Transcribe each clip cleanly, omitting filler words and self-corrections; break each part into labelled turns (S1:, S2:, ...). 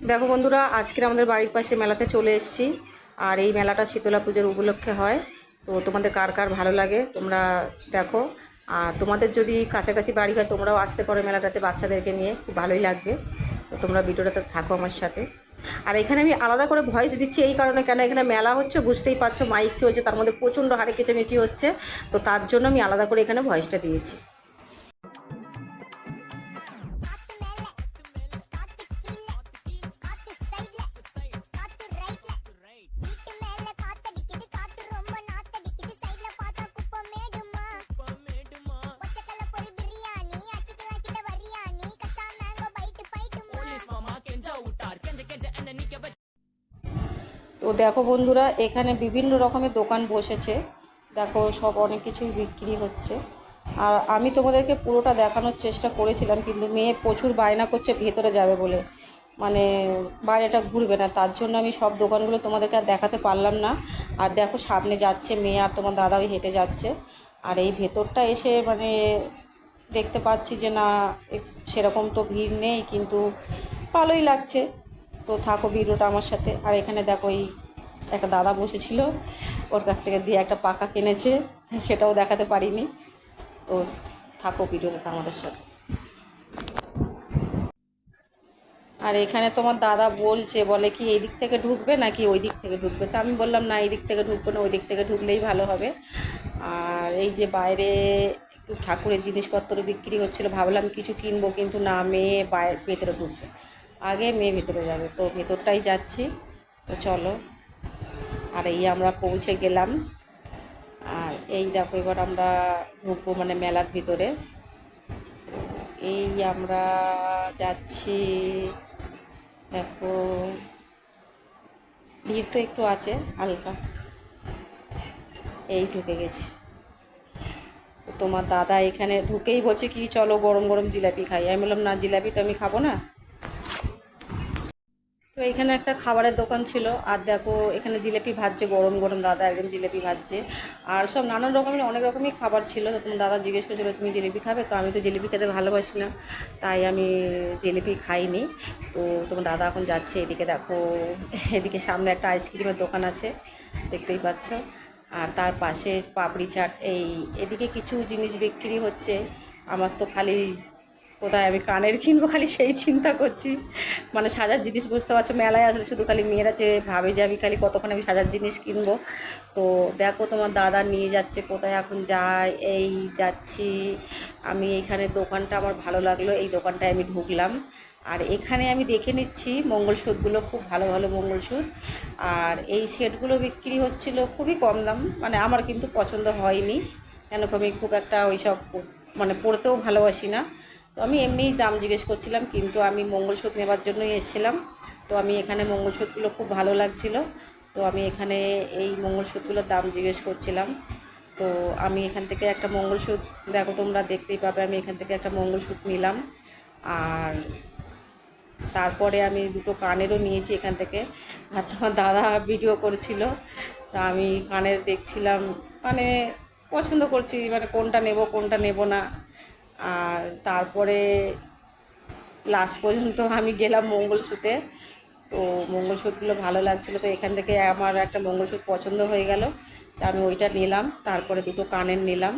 S1: দেখো বন্ধুরা, আজকের আমাদের বাড়ির পাশে মেলাতে চলে এসেছি। আর এই মেলাটা শীতলা পুজোর উপলক্ষে হয়। তো তোমাদের কার কার ভালো লাগে তোমরা দেখো। আর তোমাদের যদি কাছাকাছি বাড়ি হয় তোমরাও আসতে পারো মেলাটাতে বাচ্চাদেরকে নিয়ে, খুব ভালোই লাগবে। তো তোমরা ভিডিওটাতে থাকো আমার সাথে। আর এখানে আমি আলাদা করে ভয়েস দিচ্ছি এই কারণে, কেন এখানে মেলা হচ্ছে বুঝতেই পারছো, মাইক চলছে, তার মধ্যে প্রচণ্ড হাড়ে কেচেমেচি হচ্ছে। তো তার জন্য আমি আলাদা করে এখানে ভয়েসটা দিয়েছি। তো দেখো বন্ধুরা, এখানে বিভিন্ন রকমের দোকান বসেছে। দেখো সব অনেক কিছুই বিক্রি হচ্ছে। আর আমি তোমাদেরকে পুরোটা দেখানোর চেষ্টা করেছিলাম, কিন্তু মেয়ে প্রচুর বায়না করছে ভেতরে যাবে বলে, মানে বাইরেটা ঘুরবে না, তার জন্য আমি সব দোকানগুলো তোমাদেরকে আর দেখাতে পারলাম না। আর দেখো সামনে যাচ্ছে মেয়ে আর তোমার দাদাও হেঁটে যাচ্ছে। আর এই ভেতরটা এসে মানে দেখতে পাচ্ছি যে না, সেরকম তো ভিড় নেই, কিন্তু ভালোই লাগছে। তো থাকো ভিডিওটা আমার সাথে। আর এখানে দেখো এই একটা দাদা বসেছিল, ওর কাছ থেকে দিয়ে একটা পাখা কিনেছে, সেটাও দেখাতে পারিনি। তো থাকো ভিডিওটা আমাদের সাথে। আর এখানে তোমার দাদা বলছে, বলে কি এই দিক থেকে ঢুকবে নাকি ওই দিক থেকে ঢুকবে। তো আমি বললাম না, এই দিক থেকে ঢুকবে না, ওই দিক থেকে ঢুকলেই ভালো হবে। আর এই যে বাইরে একটু ঠাকুরের জিনিসপত্র বিক্রি হচ্ছিলো, ভাবলাম কিছু কিনবো, কিন্তু না, মেয়ে বাইরে ভেতরে ঢুকবে, আগে মেয়ে ভেতরে যাবে। তো ভেতরটাই যাচ্ছি। তো চলো। আর এই আমরা পৌঁছে গেলাম। আর এই দেখো এবার আমরা ঢুকবো মানে মেলার ভিতরে। এই আমরা যাচ্ছি। দেখো ভিড় তো একটু আছে হালকা। এই ঢুকে গেছি। তোমার দাদা এখানে ঢুকেই বলছে কি চলো গরম গরম জিলাপি খাই। আমি বললাম না, জিলাপি তো আমি খাবো না। তো এখানে একটা খাবারের দোকান ছিল। আর দেখো এখানে জিলিপি ভাজছে গরম গরম, দাদা একদম জিলিপি ভাজছে। আর সব নানান রকমের অনেক রকমই খাবার ছিল। তো তোমার দাদা জিজ্ঞেস করছিলো তুমি জিলিপি খাবে, তো আমি তো জিলিপি খেতে ভালোবাসি না, তাই আমি জিলিপি খাইনি। তো তোমার দাদা এখন যাচ্ছে এদিকে। দেখো এদিকে সামনে একটা আইসক্রিমের দোকান আছে, দেখতেই পাচ্ছ। আর তার পাশে পাপড়ি চাট, এদিকে কিছু জিনিস বিক্রি হচ্ছে। আমার তো খালি কোথায় আমি কানের কিনবো খালি সেই চিন্তা করছি। মানে সাজার জিনিস, বুঝতে পারছো মেলায় আসলে শুধু খালি মেয়েরা যে ভাবে যে আমি খালি কতক্ষণ আমি সাজার জিনিস কিনবো। তো দেখো তোমার দাদা নিয়ে যাচ্ছে কোথায় এখন যায়। এই যাচ্ছি আমি। এইখানে দোকানটা আমার ভালো লাগলো, এই দোকানটায় আমি ঢুকলাম। আর এখানে আমি দেখে নিচ্ছি মঙ্গলসূত্রগুলো, খুব ভালো ভালো মঙ্গলসূত্র। আর এই সেটগুলো বিক্রি হচ্ছিল খুবই কম দাম, মানে আমার কিন্তু পছন্দ হয়নি, কেন কি আমি খুব একটা ওইসব মানে পড়তেও ভালোবাসি না। তো আমি এমনিই দাম জিজ্ঞেস করছিলাম, কিন্তু আমি মঙ্গলসূত্র নেবার জন্যই এসেছিলাম। তো আমি এখানে মঙ্গলসূত্রগুলো খুব ভালো লাগছিল, তো আমি এখানে এই মঙ্গলসূত্রগুলোর দাম জিজ্ঞেস করছিলাম। তো আমি এখান থেকে একটা মঙ্গলসূত্র, দেখো তোমরা দেখতেই পাবে, আমি এখান থেকে একটা মঙ্গলসূত্র নিলাম। আর তারপরে আমি দুটো কানেরও নিয়েছি এখান থেকে। আর তোমার দাদা ভিডিও করেছিল, তা আমি কানের দেখছিলাম, মানে পছন্দ করছি, মানে কোনটা নেব কোনটা নেব না। আর তারপরে লাস্ট পর্যন্ত আমি গেলাম মঙ্গলসূত্রে। তো মঙ্গলসূত্রগুলো ভালো লাগছিলো, তো এখান থেকে আমার একটা মঙ্গলসূত্র পছন্দ হয়ে গেল, তা আমি ওইটা নিলাম। তারপরে দুটো কানের নিলাম।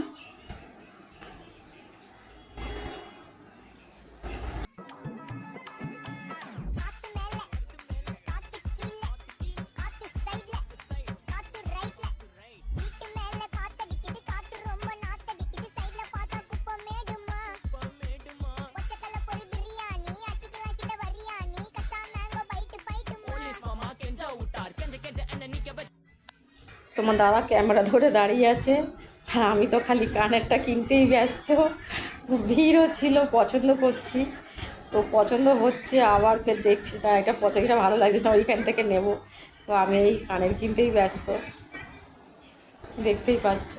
S1: তোমার দাদা ক্যামেরা ধরে দাঁড়িয়ে আছে, আর আমি তো খালি কানেরটা কিনতেই ব্যস্ত। তো ভিড়ও ছিল, পছন্দ করছি, তো পছন্দ হচ্ছে, আবার ফের দেখছি না এটা পছন্দ, এটা ভালো লাগছে না, ওইখান থেকে নেব। তো আমি এই কানের কিনতেই ব্যস্ত, দেখতেই পাচ্ছ।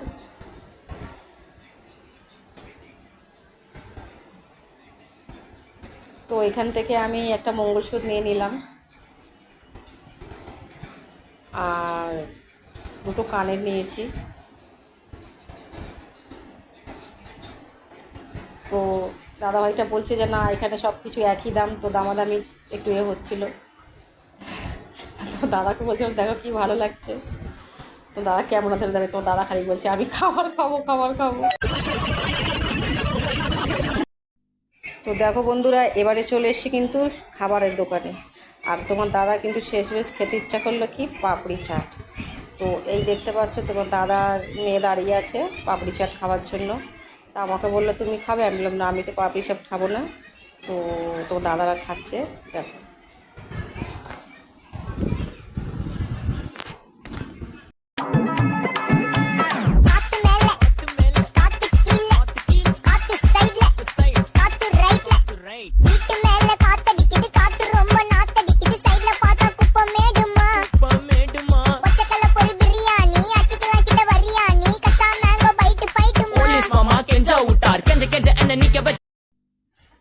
S1: তো এখান থেকে আমি একটা মঙ্গলসূত্র নিয়ে নিলাম, আর দুটো কানের নিয়েছি। তো দাদাভাইটা বলছে যে না, এখানে সব কিছু একই দাম, তো দামাদামি একটু হচ্ছিলো। তো দাদাকে বলছিলাম দেখো কি ভালো লাগছে, তো দাদা ক্যামেরা ধরে দাঁড়িয়ে, তো দাদা খালি বলছে আমি খাবার খাবো খাবার খাবো। তো দেখো বন্ধুরা, এবারে চলে এসেছি কিন্তু খাবারের দোকানে। আর তোমার দাদা কিন্তু শেষমেশ খেতে ইচ্ছা করলো কি পাপড়ি চাট। তো এই দেখতে পাচ্ছ তোমার দাদার মেয়ে দাঁড়িয়ে আছে পাপড়ি চাট খাওয়ার জন্য। তা আমাকে বললো তুমি খাবে, আমি বললাম না আমি তো পাপড়ি চাট খাবো না। তো তোমার দাদারা খাচ্ছে দেখো।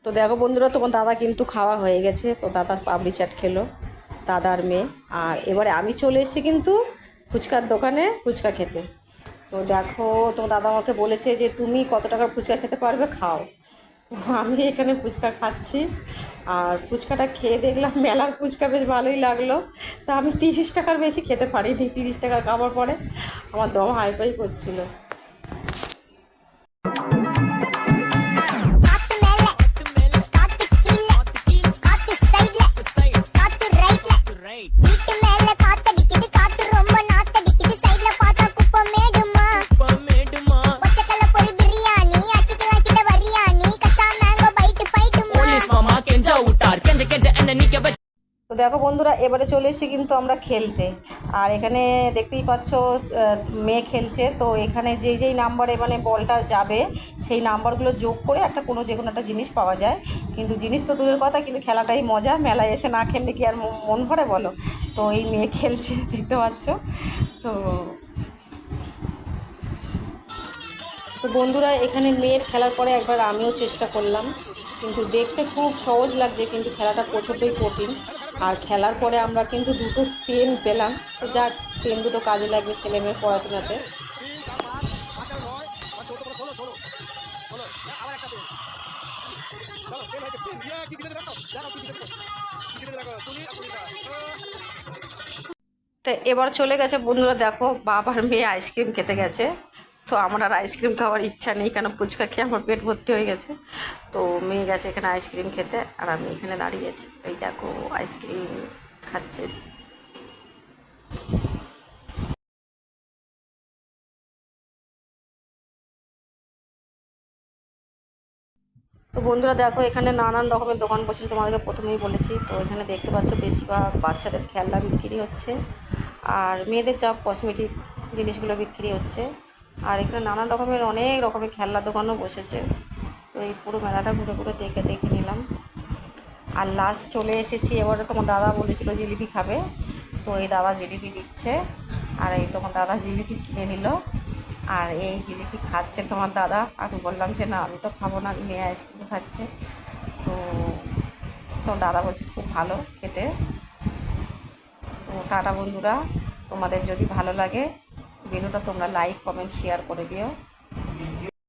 S1: তো দেখো বন্ধুরা, তোমার দাদা কিন্তু খাওয়া হয়ে গেছে। তো দাদার পাপড়ি চাট খেলো দাদার মেয়ে। আর এবারে আমি চলে এসেছি কিন্তু ফুচকার দোকানে ফুচকা খেতে। তো দেখো তোমার দাদা আমাকে বলেছে যে তুমি কত টাকার ফুচকা খেতে পারবে খাও। তো আমি এখানে ফুচকা খাচ্ছি। আর ফুচকাটা খেয়ে দেখলাম মেলার ফুচকা বেশ ভালোই লাগলো। তা আমি 30 টাকার বেশি খেতে পারিনি। 30 টাকার খাবার পরে আমার দম হাইফাই করছিলো। তো দেখো বন্ধুরা, এবারে চলে এসেছি কিন্তু আমরা খেলতে। আর এখানে দেখতেই পাচ্ছ মেয়ে খেলছে। তো এখানে যেই যেই নাম্বারে মানে বলটা যাবে সেই নাম্বারগুলো যোগ করে একটা যে কোনো একটা জিনিস পাওয়া যায়। কিন্তু জিনিস তো দূরের কথা, কিন্তু খেলাটাই মজা। মেলায় এসে না খেললে কি আর মন ভরে বলো। তো এই মেয়ে খেলছে দেখতে পাচ্ছ। তো তো বন্ধুরা, এখানে মেয়ের খেলার পরে একবার আমিও চেষ্টা করলাম। কিন্তু দেখতে খুব সহজ লাগছে, কিন্তু খেলাটা প্রচণ্ডই কঠিন। আর খেলার পরে আমরা কিন্তু দুটো পেন পেলাম। তো যাক, পেন দুটো কাজে লাগবে ছেলেমেয়ের পড়াশোনাতে। তো এবার চলে গেছে বন্ধুরা, দেখো বাবার মেয়ে আইসক্রিম খেতে গেছে। তো আমার আর আইসক্রিম খাওয়ার ইচ্ছা নেই, কেন ফুচকা খেয়ে আমার পেট ভর্তি হয়ে গেছে। তো মেয়ে গেছে এখানে আইসক্রিম খেতে, আর আমি এখানে দাঁড়িয়ে আছি। এই দেখো আইসক্রিম খাচ্ছে। তো বন্ধুরা দেখো, এখানে নানান রকমের দোকান বসেছে, তোমাদেরকে প্রথমেই বলেছি। তো এখানে দেখতে পাচ্ছ বেশিরভাগ বাচ্চাদের খেলনা বিক্রি হচ্ছে, আর মেয়েদের যা কসমেটিক জিনিসগুলো বিক্রি হচ্ছে। আর এখানে নানান রকমের অনেক রকমের খেলনার দোকানও বসেছে। তো এই পুরো মেলাটা ঘুরে ঘুরে দেখে দেখে নিলাম। আর লাস্ট চলে এসেছি, এবারে তোমার দাদা বলেছিল জিলিপি খাবে। তো এই দাদা জিলিপি দিচ্ছে। আর এই তোমার দাদা জিলিপি কিনে নিল। আর এই জিলিপি খাচ্ছে তোমার দাদা। আমি বললাম যে না আমি তো খাবো না, মেয়ে আইসক্রিম খাচ্ছে। তো তোমার দাদা বলছে খুব ভালো খেতে। তো টাটা বন্ধুরা, তোমাদের যদি ভালো লাগে ভিডিওটা তোমরা লাইক কমেন্ট শেয়ার করে দিও।